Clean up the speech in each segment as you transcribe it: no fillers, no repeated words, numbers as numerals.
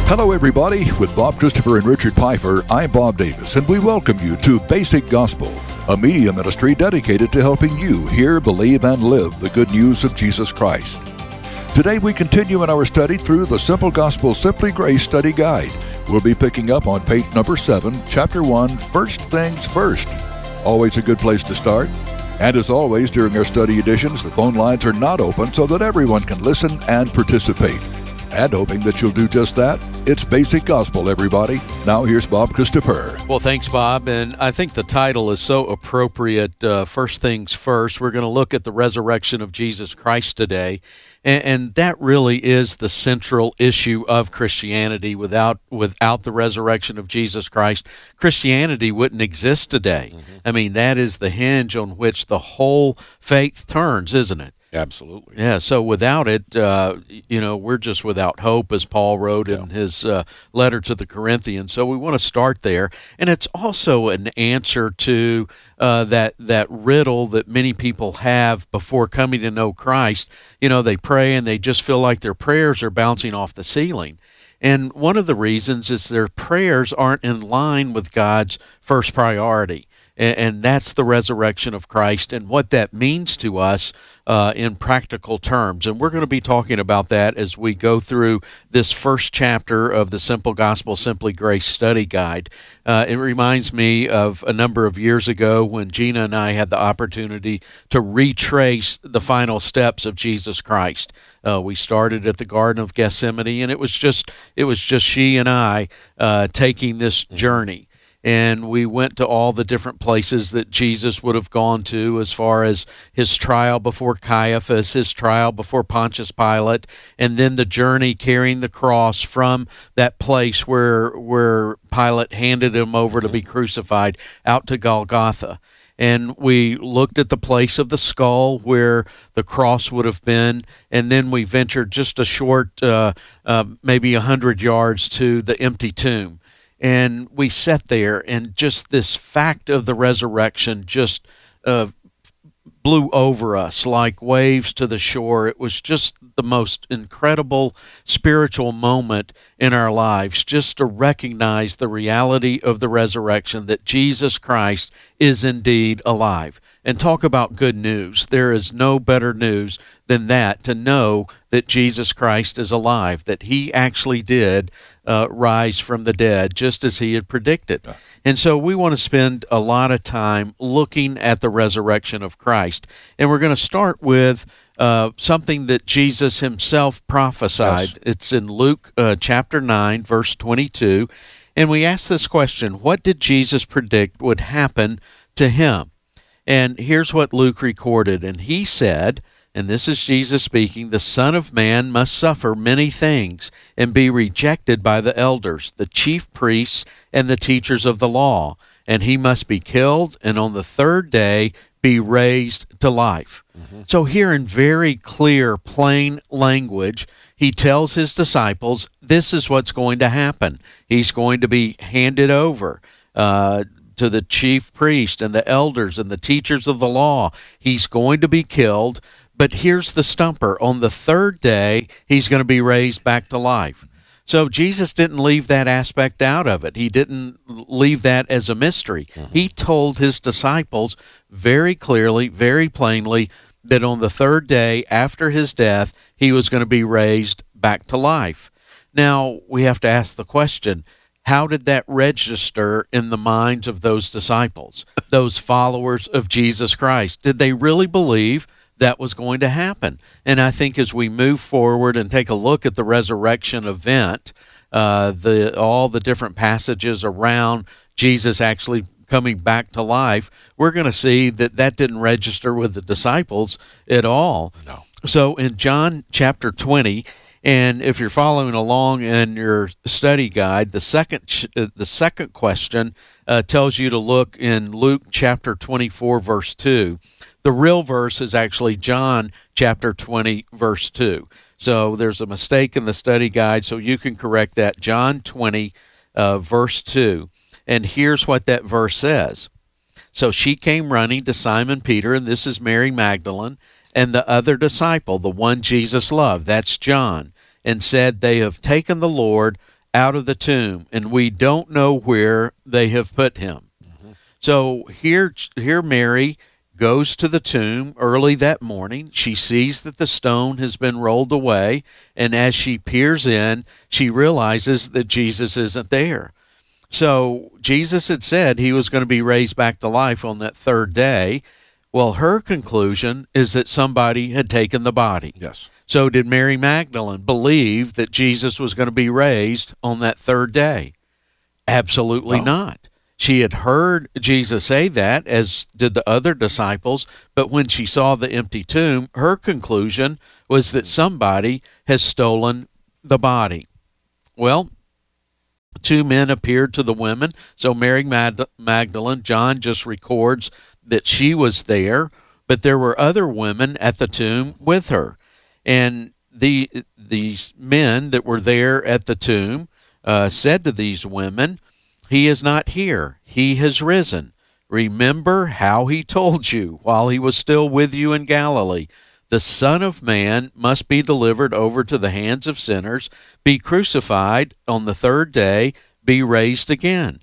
Hello, everybody. With Bob Christopher and Richard Pfeiffer, I'm Bob Davis, and we welcome you to Basic Gospel, a media ministry dedicated to helping you hear, believe, and live the good news of Jesus Christ. Today, we continue in our study through the Simple Gospel Simply Grace Study Guide. We'll be picking up on page number 7, chapter 1, First Things First. Always a good place to start. And as always, during our study editions, the phone lines are not open so that everyone can listen and participate. And hoping that you'll do just that, it's Basic Gospel, everybody. Now here's Bob Christopher. Well, thanks, Bob. And I think the title is so appropriate. First Things First. We're going to look at the resurrection of Jesus Christ today. And that really is the central issue of Christianity. Without the resurrection of Jesus Christ, Christianity wouldn't exist today. I mean, that is the hinge on which the whole faith turns, isn't it? Absolutely. Yeah, so without it, we're just without hope, as Paul wrote in his letter to the Corinthians. So we want to start there. And it's also an answer to that riddle that many people have before coming to know Christ. You know, they pray and they just feel like their prayers are bouncing off the ceiling. And one of the reasons is their prayers aren't in line with God's first priority. And that's the resurrection of Christ and what that means to us in practical terms. And we're going to be talking about that as we go through this first chapter of the Simple Gospel, Simply Grace Study Guide. It reminds me of a number of years ago when Gina and I had the opportunity to retrace the final steps of Jesus Christ. We started at the Garden of Gethsemane, and it was just she and I taking this journey. And we went to all the different places that Jesus would have gone to, as far as his trial before Caiaphas, his trial before Pontius Pilate, and then the journey carrying the cross from that place where Pilate handed him over to be crucified out to Golgotha. And we looked at the place of the skull where the cross would have been, and then we ventured just a short, maybe 100 yards to the empty tomb. And we sat there, and just this fact of the resurrection just blew over us like waves to the shore. It was just the most incredible spiritual moment in our lives, just to recognize the reality of the resurrection, that Jesus Christ is indeed alive. And talk about good news. There is no better news than that, to know that Jesus Christ is alive, that he actually did rise from the dead, just as he had predicted. And so we want to spend a lot of time looking at the resurrection of Christ. And we're going to start with something that Jesus himself prophesied. Yes. It's in Luke chapter 9, verse 22. And we ask this question: what did Jesus predict would happen to him? And here's what Luke recorded. And he said, and this is Jesus speaking, "The Son of Man must suffer many things and be rejected by the elders, the chief priests, and the teachers of the law. And he must be killed, and on the third day be raised to life." So here, in very clear, plain language, he tells his disciples, this is what's going to happen. He's going to be handed over to the chief priest and the elders and the teachers of the law. He's going to be killed, but here's the stumper. On the third day, he's going to be raised back to life. So Jesus didn't leave that aspect out of it. He didn't leave that as a mystery. He told his disciples very clearly, very plainly, that on the third day after his death, he was going to be raised back to life. Now, we have to ask the question, how did that register in the minds of those disciples, those followers of Jesus Christ? Did they really believe that was going to happen? And I think as we move forward and take a look at the resurrection event, all the different passages around Jesus actually coming back to life, we're going to see that that didn't register with the disciples at all. No. So in John chapter 20, and if you're following along in your study guide, the second question tells you to look in Luke chapter 24, verse 2. The real verse is actually John chapter 20, verse 2. So there's a mistake in the study guide, so you can correct that. John 20, verse 2. And here's what that verse says. So she came running to Simon Peter, and this is Mary Magdalene, and the other disciple, the one Jesus loved, that's John, and said, "They have taken the Lord out of the tomb, and we don't know where they have put him." So here Mary goes to the tomb early that morning. She sees that the stone has been rolled away, and as she peers in, she realizes that Jesus isn't there. So Jesus had said he was going to be raised back to life on that third day. Well, her conclusion is that somebody had taken the body. Yes. So did Mary Magdalene believe that Jesus was going to be raised on that third day? Absolutely not. She had heard Jesus say that, as did the other disciples, but when she saw the empty tomb, her conclusion was that somebody has stolen the body. Well, two men appeared to the women. So Mary Magdalene, John just records that she was there, but there were other women at the tomb with her. And these men that were there at the tomb said to these women, "He is not here. He has risen. Remember how he told you while he was still with you in Galilee. The Son of Man must be delivered over to the hands of sinners, be crucified, on the third day be raised again."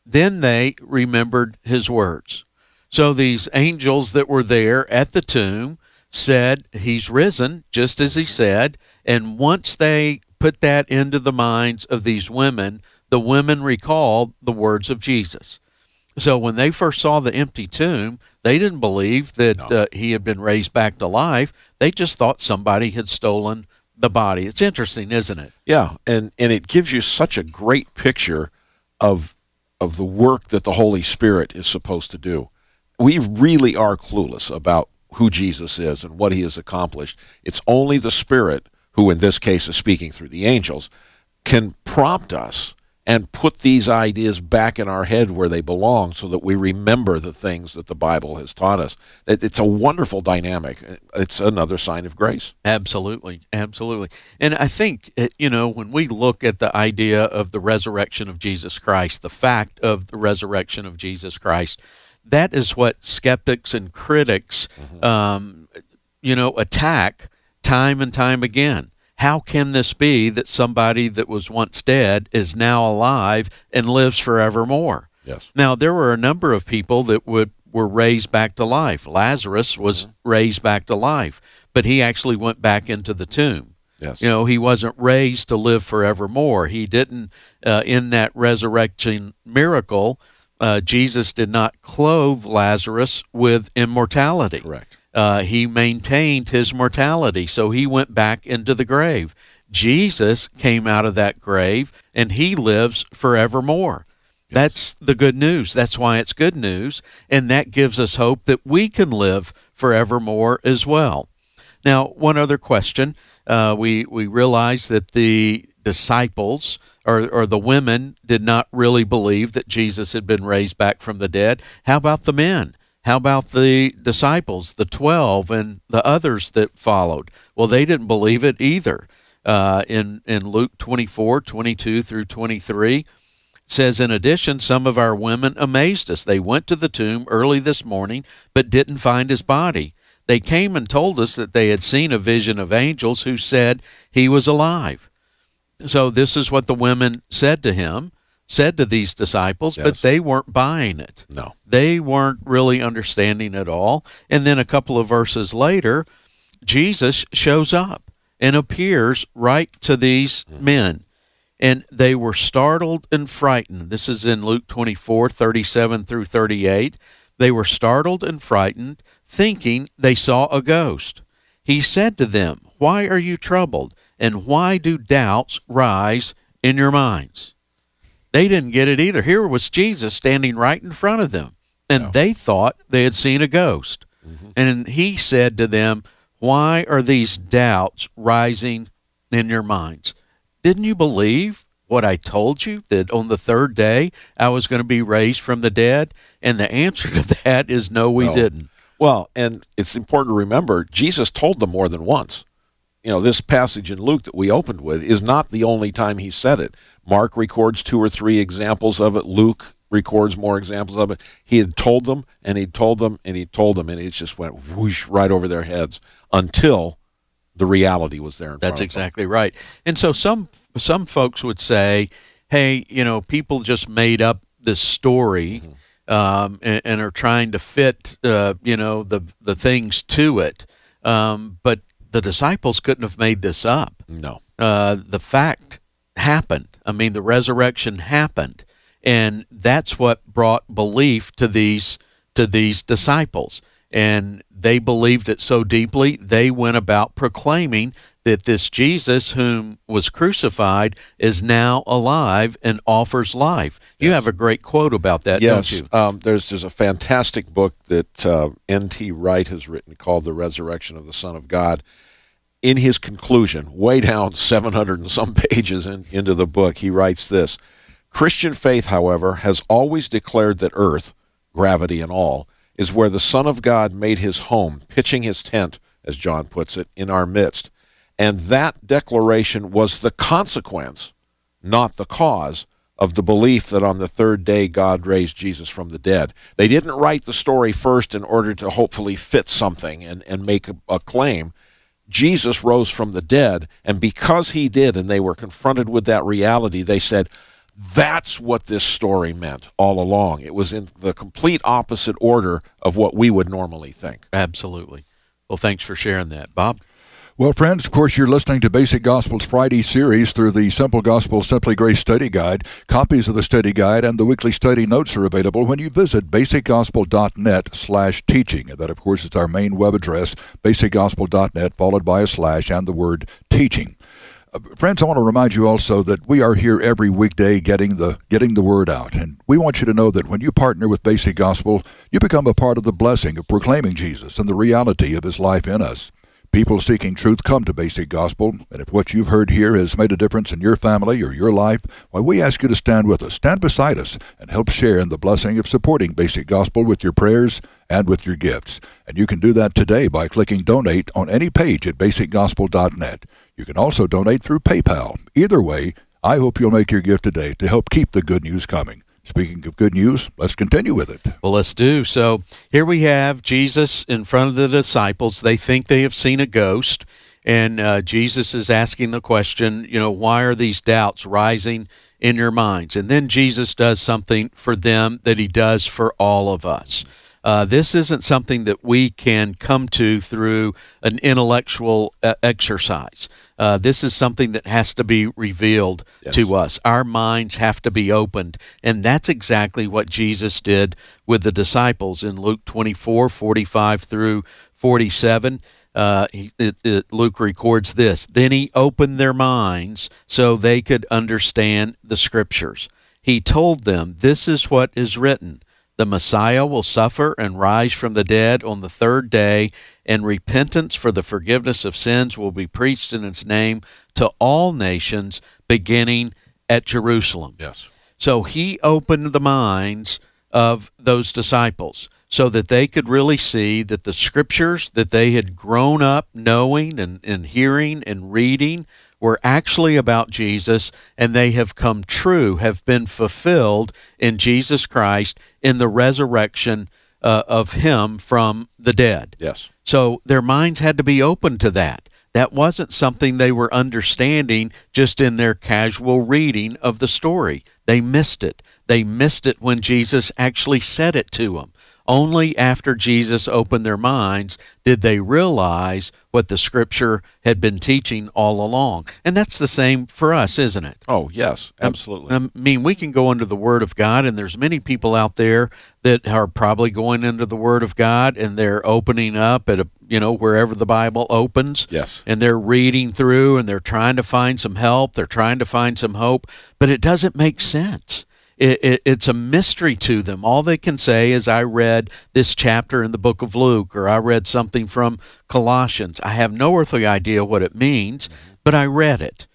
Then they remembered his words. So these angels that were there at the tomb said, "He's risen," just as he said. And once they put that into the minds of these women, the women recalled the words of Jesus. So when they first saw the empty tomb, they didn't believe that he had been raised back to life. They just thought somebody had stolen the body. It's interesting, isn't it? Yeah, and it gives you such a great picture of the work that the Holy Spirit is supposed to do. We really are clueless about who Jesus is and what he has accomplished. It's only the Spirit, who in this case is speaking through the angels, can prompt us and put these ideas back in our head where they belong so that we remember the things that the Bible has taught us. It's a wonderful dynamic. It's another sign of grace. Absolutely, absolutely. And I think, when we look at the idea of the resurrection of Jesus Christ, the fact of the resurrection of Jesus Christ, that is what skeptics and critics, attack time and time again. How can this be that somebody that was once dead is now alive and lives forevermore? Yes. Now, there were a number of people that were raised back to life. Lazarus was raised back to life, but he actually went back into the tomb. Yes. He wasn't raised to live forevermore. He didn't, in that resurrection miracle, Jesus did not clothe Lazarus with immortality. Correct. He maintained his mortality, so he went back into the grave. Jesus came out of that grave, and he lives forevermore. Yes. That's the good news. That's why it's good news, and that gives us hope that we can live forevermore as well. Now, one other question. We realize that the disciples or the women did not really believe that Jesus had been raised back from the dead. How about the men? How about the disciples, the 12, and the others that followed? Well, they didn't believe it either. In Luke 24:22 through 23, it says, "In addition, some of our women amazed us. They went to the tomb early this morning, but didn't find his body. They came and told us that they had seen a vision of angels who said he was alive." So this is what the women said to these disciples, Yes. but they weren't buying it. No. They weren't really understanding it all. And then a couple of verses later, Jesus shows up and appears right to these men. And they were startled and frightened. This is in Luke 24:37 through 38. They were startled and frightened, thinking they saw a ghost. He said to them, "Why are you troubled? And why do doubts rise in your minds?" They didn't get it either. Here was Jesus standing right in front of them, and they thought they had seen a ghost. And he said to them, "Why are these doubts rising in your minds? Didn't you believe what I told you, that on the third day I was going to be raised from the dead?" And the answer to that is no, we didn't. Well, and it's important to remember, Jesus told them more than once. This passage in Luke that we opened with is not the only time he said it. Mark records 2 or 3 examples of it. Luke records more examples of it. He had told them, and he told them, and he told them, and it just went whoosh right over their heads until the reality was there in front of them. That's exactly right. And so some some folks would say, hey, people just made up this story, and are trying to fit, the things to it. But the disciples couldn't have made this up. No. The fact happened. I mean, the resurrection happened, and that's what brought belief to these disciples. And they believed it so deeply, they went about proclaiming that this Jesus whom was crucified is now alive and offers life. You have a great quote about that, don't you? There's a fantastic book that N.T. Wright has written called The Resurrection of the Son of God. In his conclusion, way down 700 and some pages into the book, he writes this: Christian faith, however, has always declared that earth, gravity and all, is where the Son of God made his home, pitching his tent, as John puts it, in our midst. And that declaration was the consequence, not the cause, of the belief that on the third day God raised Jesus from the dead. They didn't write the story first in order to hopefully fit something and make a claim. Jesus rose from the dead, and because he did, and they were confronted with that reality, they said, that's what this story meant all along. It was in the complete opposite order of what we would normally think. Absolutely. Well, thanks for sharing that. Bob? Well, friends, of course, you're listening to Basic Gospel's Friday series through the Simple Gospel Simply Grace Study Guide. Copies of the study guide and the weekly study notes are available when you visit basicgospel.net/teaching. And that, of course, is our main web address, basicgospel.net, followed by a slash and the word teaching. Friends, I want to remind you also that we are here every weekday getting the word out. And we want you to know that when you partner with Basic Gospel, you become a part of the blessing of proclaiming Jesus and the reality of his life in us. People seeking truth come to Basic Gospel, and if what you've heard here has made a difference in your family or your life, why, we ask you to stand with us, stand beside us, and help share in the blessing of supporting Basic Gospel with your prayers and with your gifts. And you can do that today by clicking Donate on any page at basicgospel.net. You can also donate through PayPal. Either way, I hope you'll make your gift today to help keep the good news coming. Speaking of good news, let's continue with it. Well, let's do. So here we have Jesus in front of the disciples. They think they have seen a ghost, and Jesus is asking the question, why are these doubts rising in your minds? And then Jesus does something for them that he does for all of us. This isn't something that we can come to through an intellectual exercise. This is something that has to be revealed to us. Our minds have to be opened, and that's exactly what Jesus did with the disciples in Luke 24:45 through 47. Luke records this: Then he opened their minds so they could understand the Scriptures. He told them, "This is what is written. The Messiah will suffer and rise from the dead on the third day, and repentance for the forgiveness of sins will be preached in his name to all nations, beginning at Jerusalem." Yes. So he opened the minds of those disciples so that they could really see that the Scriptures that they had grown up knowing and hearing and reading were actually about Jesus, and they have come true, have been fulfilled in Jesus Christ in the resurrection of him from the dead. Yes. So their minds had to be open to that. That wasn't something they were understanding just in their casual reading of the story. They missed it. They missed it when Jesus actually said it to them. Only after Jesus opened their minds did they realize what the Scripture had been teaching all along. And that's the same for us, isn't it? Oh, yes, absolutely. I mean, we can go into the Word of God, and there's many people out there that are probably going into the Word of God, and they're opening up at wherever the Bible opens. Yes. And they're reading through, and they're trying to find some help. They're trying to find some hope, but it doesn't make sense. It's a mystery to them. All they can say is, I read this chapter in the book of Luke, or I read something from Colossians. I have no earthly idea what it means, but I read it.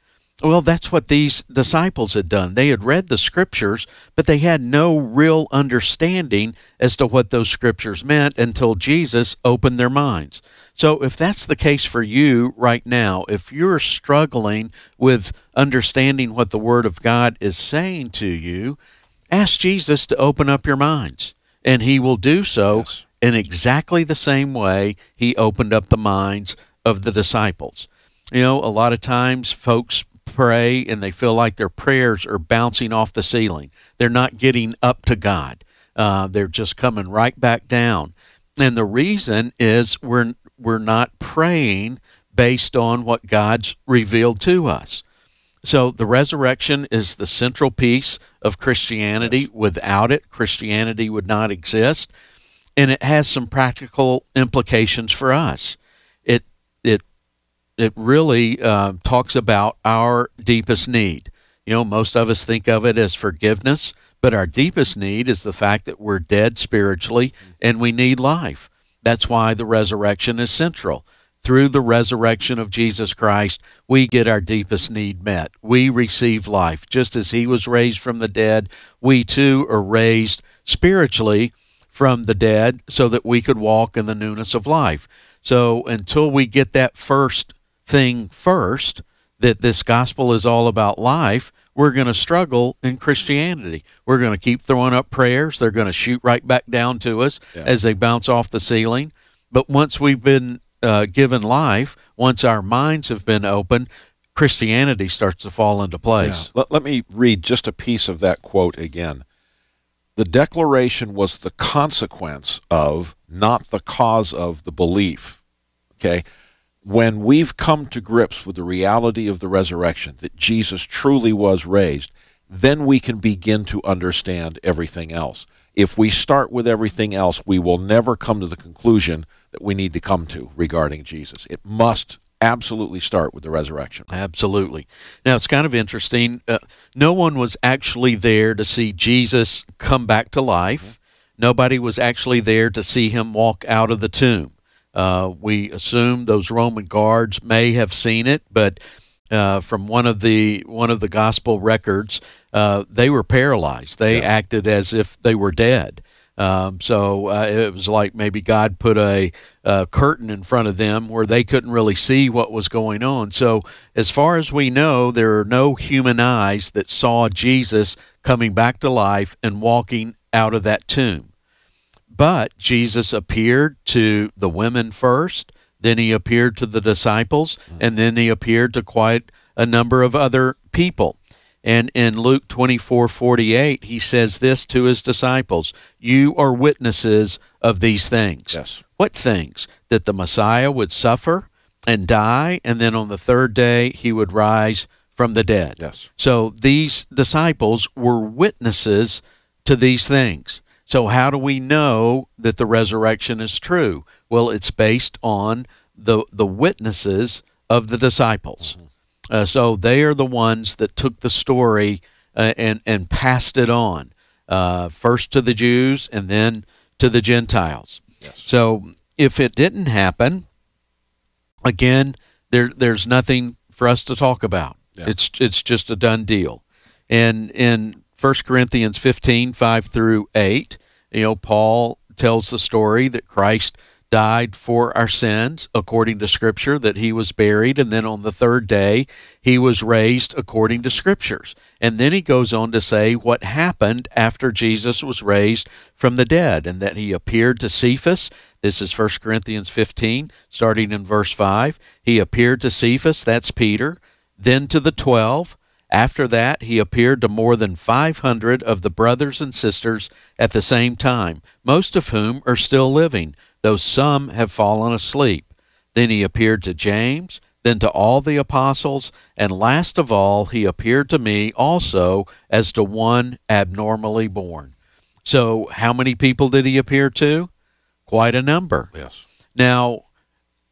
Well, that's what these disciples had done. They had read the Scriptures, but they had no real understanding as to what those Scriptures meant until Jesus opened their minds. So if that's the case for you right now, if you're struggling with understanding what the Word of God is saying to you, ask Jesus to open up your minds, and he will do so in exactly the same way he opened up the minds of the disciples. A lot of times folks pray and they feel like their prayers are bouncing off the ceiling. They're not getting up to God. They're just coming right back down. And the reason is we're not praying based on what God's revealed to us. So the resurrection is the central piece of Christianity. Yes. Without it, Christianity would not exist. And it has some practical implications for us. It really talks about our deepest need. Most of us think of it as forgiveness, but our deepest need is the fact that we're dead spiritually and we need life. That's why the resurrection is central. Through the resurrection of Jesus Christ, we get our deepest need met. We receive life. Just as he was raised from the dead, we too are raised spiritually from the dead so that we could walk in the newness of life. So until we get that first thing first, that this gospel is all about life, we're going to struggle in Christianity. We're going to keep throwing up prayers. They're going to shoot right back down to us as they bounce off the ceiling. But once we've been given life, once our minds have been opened, Christianity starts to fall into place. Yeah. Let me read just a piece of that quote again. The declaration was the consequence of, not the cause of, the belief. Okay? When we've come to grips with the reality of the resurrection, that Jesus truly was raised, then we can begin to understand everything else. If we start with everything else, we will never come to the conclusion that we need to come to regarding Jesus. It must absolutely start with the resurrection. Absolutely. Now, it's kind of interesting. No one was actually there to see Jesus come back to life. Nobody was actually there to see him walk out of the tomb. We assume those Roman guards may have seen it, but from one of the gospel records, they were paralyzed. They acted as if they were dead. So it was like maybe God put a curtain in front of them where they couldn't really see what was going on. So as far as we know, there are no human eyes that saw Jesus coming back to life and walking out of that tomb. But Jesus appeared to the women first, then he appeared to the disciples, and then he appeared to quite a number of other people. And in Luke 24:48, he says this to his disciples, "You are witnesses of these things." Yes. What things? That the Messiah would suffer and die, and then on the third day he would rise from the dead. Yes. So these disciples were witnesses to these things. So how do we know that the resurrection is true? Well, it's based on the witnesses of the disciples. So they are the ones that took the story and passed it on, first to the Jews and then to the Gentiles. Yes. So if it didn't happen, again, there's nothing for us to talk about. Yeah. It's just a done deal. And in 1 Corinthians 15:5-8, Paul tells the story that Christ died for our sins according to Scripture, that he was buried, and then on the third day he was raised according to Scriptures. And then he goes on to say what happened after Jesus was raised from the dead, and that he appeared to Cephas. This is 1 Corinthians 15, starting in verse 5. He appeared to Cephas, that's Peter, then to the 12. After that, he appeared to more than 500 of the brothers and sisters at the same time, most of whom are still living, though some have fallen asleep. Then he appeared to James, then to all the apostles, and last of all, he appeared to me also as to one abnormally born. So how many people did he appear to? Quite a number. Yes. Now,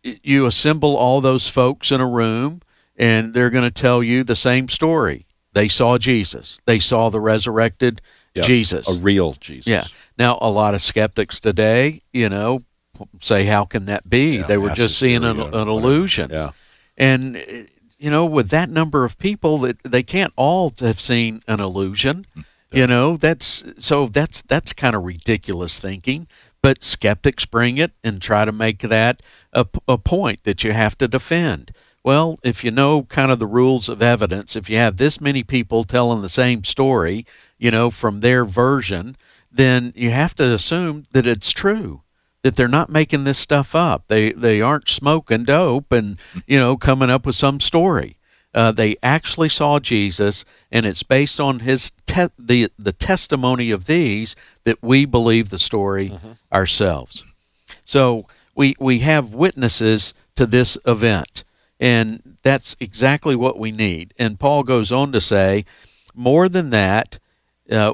you assemble all those folks in a room, and they're going to tell you the same story. They saw Jesus. They saw the resurrected Jesus. A real Jesus. Yeah. Now, a lot of skeptics today, say, how can that be? Yeah, they were just seeing an illusion. Yeah. And, with that number of people, that they can't all have seen an illusion. Yeah. That's kind of ridiculous thinking. But skeptics bring it and try to make that a point that you have to defend. Well, if you know kind of the rules of evidence, if you have this many people telling the same story, from their version, then you have to assume that it's true, that they're not making this stuff up. They aren't smoking dope and, coming up with some story. They actually saw Jesus, and it's based on his the testimony of these that we believe the story ourselves. So we have witnesses to this event, and that's exactly what we need. And Paul goes on to say, more than that,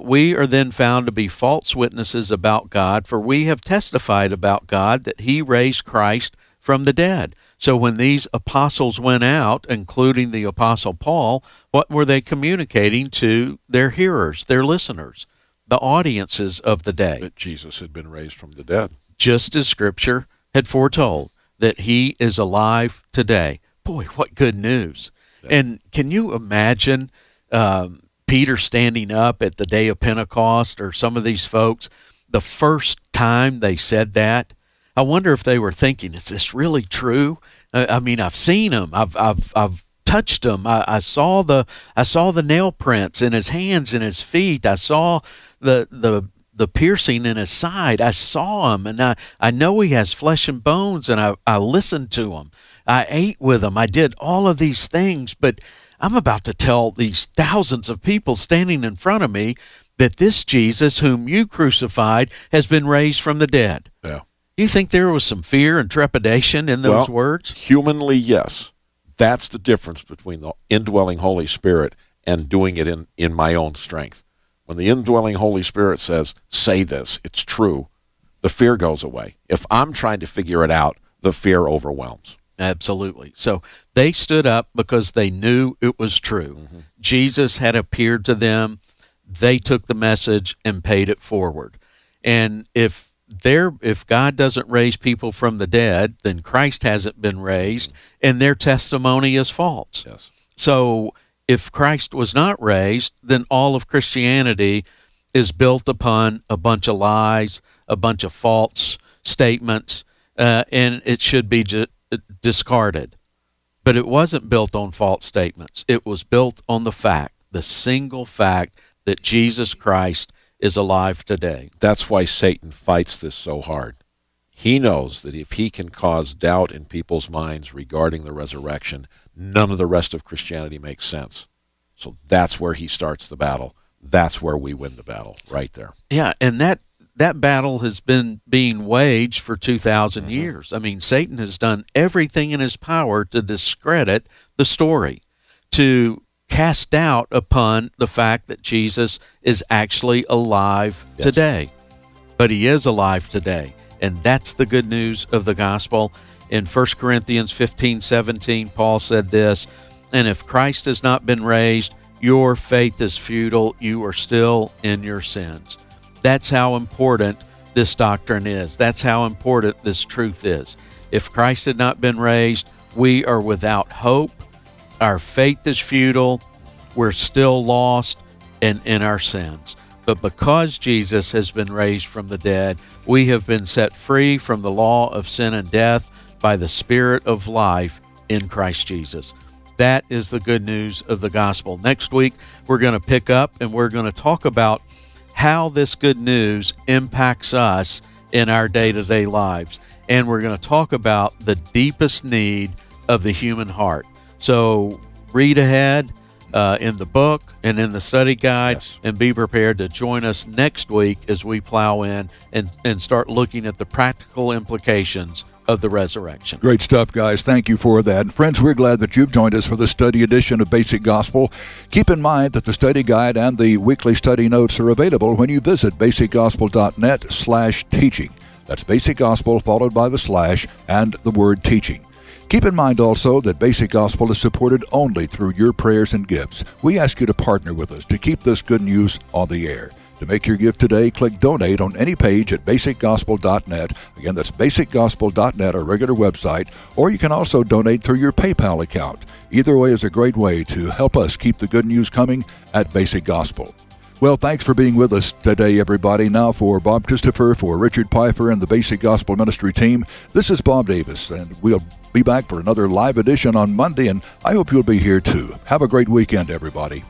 we are then found to be false witnesses about God, for we have testified about God that he raised Christ from the dead. So when these apostles went out, including the apostle Paul, what were they communicating to their hearers, their listeners, the audiences of the day? That Jesus had been raised from the dead. Just as Scripture had foretold, that he is alive today. Boy, what good news. Yeah. And can you imagine Peter standing up at the day of Pentecost, or some of these folks, the first time they said that? I wonder if they were thinking, is this really true? I mean, I've seen him. I've touched him. I saw the nail prints in his hands and his feet. I saw the piercing in his side. I saw him, and I know he has flesh and bones, and I listened to him. I ate with him. I did all of these things, but I'm about to tell these thousands of people standing in front of me that this Jesus whom you crucified has been raised from the dead. Yeah. You think there was some fear and trepidation in those words? Humanly, yes. That's the difference between the indwelling Holy Spirit and doing it in my own strength. When the indwelling Holy Spirit says, say this, it's true, the fear goes away. If I'm trying to figure it out, the fear overwhelms. Absolutely. So they stood up because they knew it was true. Jesus had appeared to them. They took the message and paid it forward. And if God doesn't raise people from the dead, then Christ hasn't been raised, and their testimony is false. Yes. So if Christ was not raised, then all of Christianity is built upon a bunch of lies, a bunch of false statements, and it should be discarded. But it wasn't built on false statements. It was built on the single fact that Jesus Christ is alive today. That's why Satan fights this so hard. He knows that if he can cause doubt in people's minds regarding the resurrection, none of the rest of Christianity makes sense. So that's where he starts the battle. That's where we win the battle, right there. Yeah, and that battle has been being waged for 2,000 years. I mean, Satan has done everything in his power to discredit the story, to cast doubt upon the fact that Jesus is actually alive today. But he is alive today, and that's the good news of the gospel. In 1 Corinthians 15:17, Paul said this, and if Christ has not been raised, your faith is futile. You are still in your sins. That's how important this doctrine is. That's how important this truth is. If Christ had not been raised, we are without hope. Our faith is futile. We're still lost and in our sins. But because Jesus has been raised from the dead, we have been set free from the law of sin and death by the Spirit of life in Christ Jesus. That is the good news of the gospel. Next week, we're going to pick up and we're going to talk about how this good news impacts us in our day-to-day lives. And we're going to talk about the deepest need of the human heart. So read ahead in the book and in the study guide, and be prepared to join us next week as we plow in and start looking at the practical implications of the resurrection. Great stuff, guys. Thank you for that. And friends, we're glad that you've joined us for the study edition of Basic Gospel. Keep in mind that the study guide and the weekly study notes are available when you visit basicgospel.net/teaching. That's Basic Gospel followed by the slash and the word teaching. Keep in mind also that Basic Gospel is supported only through your prayers and gifts. We ask you to partner with us to keep this good news on the air. To make your gift today, click Donate on any page at basicgospel.net. Again, that's basicgospel.net, our regular website, or you can also donate through your PayPal account. Either way is a great way to help us keep the good news coming at Basic Gospel. Well, thanks for being with us today, everybody. Now for Bob Christopher, for Richard Pfeiffer and the Basic Gospel Ministry team, this is Bob Davis, and we'll be back for another live edition on Monday, and I hope you'll be here too. Have a great weekend, everybody.